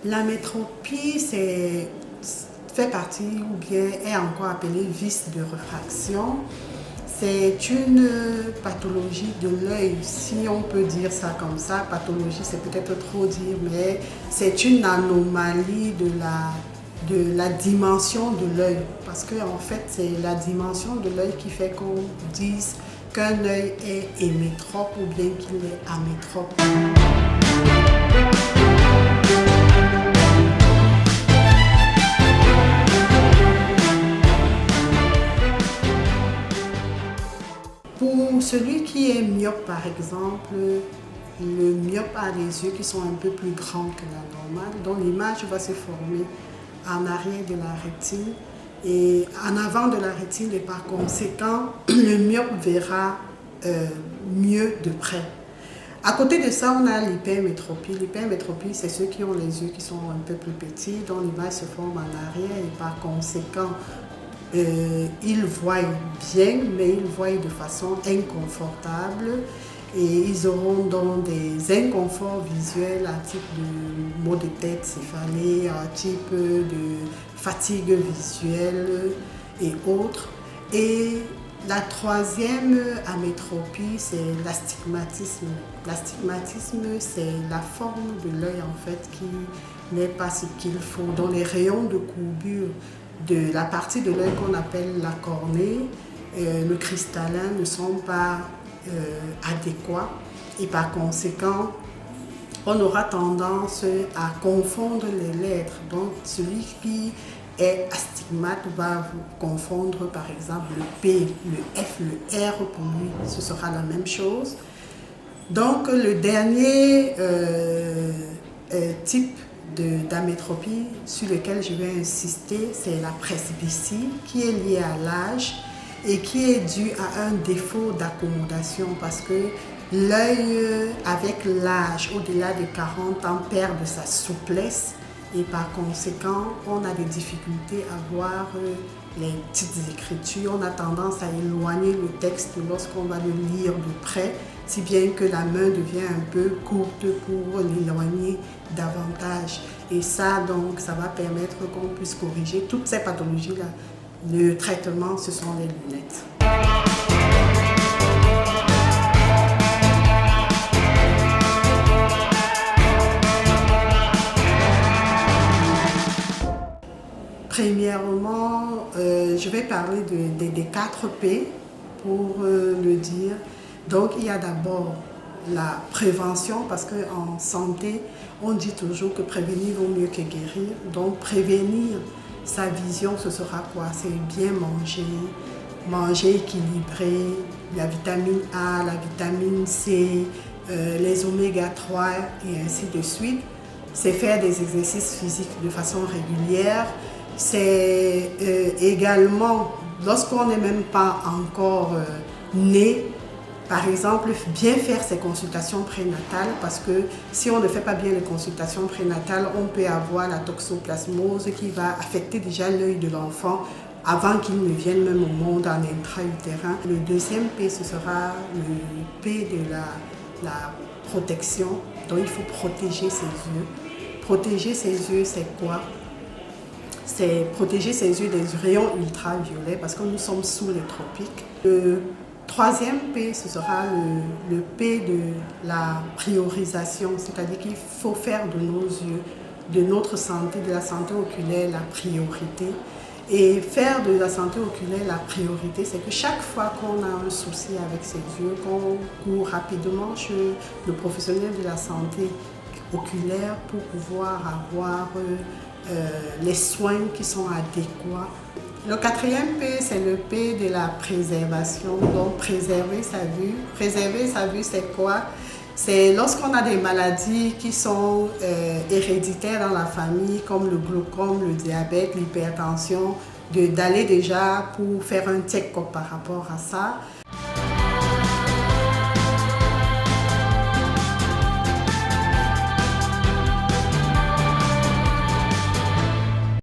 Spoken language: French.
La métropie, fait partie ou bien est encore appelée vice de réfraction. C'est une pathologie de l'œil, si on peut dire ça comme ça. Pathologie, c'est peut-être trop dire, mais c'est une anomalie de la dimension de l'œil. Parce que en fait, c'est la dimension de l'œil qui fait qu'on dise qu'un œil est hémétrope ou bien qu'il est amétrope. Pour celui qui est myope, par exemple, le myope a les yeux qui sont un peu plus grands que la normale, donc l'image va se former en arrière de la rétine et en avant de la rétine, et par conséquent, le myope verra mieux de près. À côté de ça, on a l'hypermétropie. L'hypermétropie, c'est ceux qui ont les yeux qui sont un peu plus petits, dont l'image se forme en arrière et par conséquent, ils voient bien, mais ils voient de façon inconfortable et ils auront donc des inconforts visuels à type de maux de tête, céphalée, à type de fatigue visuelle et autres. Et la troisième amétropie, c'est l'astigmatisme. L'astigmatisme, c'est la forme de l'œil en fait qui n'est pas ce qu'il faut. Dans les rayons de courbure de la partie de l'œil qu'on appelle la cornée, le cristallin ne sont pas adéquats et par conséquent, on aura tendance à confondre les lettres. Donc, celui qui est astigmate va confondre par exemple le P, le F, le R pour lui, ce sera la même chose. Donc, le dernier type d'amétropie sur lequel je vais insister, c'est la presbytie qui est liée à l'âge et qui est due à un défaut d'accommodation parce que l'œil, avec l'âge, au-delà de 40 ans, perd de sa souplesse et par conséquent, on a des difficultés à voir les petites écritures. On a tendance à éloigner le texte lorsqu'on va le lire de près, si bien que la main devient un peu courte pour l'éloigner davantage. Et ça, donc, ça va permettre qu'on puisse corriger toutes ces pathologies-là. Le traitement, ce sont les lunettes. Premièrement, je vais parler des 4 P pour le dire. Donc, il y a d'abord la prévention parce qu'en santé, on dit toujours que prévenir vaut mieux que guérir. Donc, prévenir sa vision, ce sera quoi? C'est bien manger, manger équilibré, la vitamine A, la vitamine C, les oméga 3 et ainsi de suite. C'est faire des exercices physiques de façon régulière. C'est également, lorsqu'on n'est même pas encore né, par exemple, bien faire ses consultations prénatales parce que si on ne fait pas bien les consultations prénatales, on peut avoir la toxoplasmose qui va affecter déjà l'œil de l'enfant avant qu'il ne vienne même au monde en intra-utérin. Le deuxième P, ce sera le P de la protection. Donc, il faut protéger ses yeux. Protéger ses yeux, c'est quoi? C'est protéger ses yeux des rayons ultraviolets parce que nous sommes sous les tropiques. Le troisième P, ce sera le P de la priorisation, c'est-à-dire qu'il faut faire de nos yeux, de notre santé, de la santé oculaire, la priorité. Et faire de la santé oculaire la priorité, c'est que chaque fois qu'on a un souci avec ses yeux, qu'on court rapidement chez le professionnel de la santé oculaire pour pouvoir avoir les soins qui sont adéquats. Le quatrième P, c'est le P de la préservation. Donc, préserver sa vue. Préserver sa vue, c'est quoi? C'est lorsqu'on a des maladies qui sont héréditaires dans la famille, comme le glaucome, le diabète, l'hypertension, d'aller déjà pour faire un check-up par rapport à ça.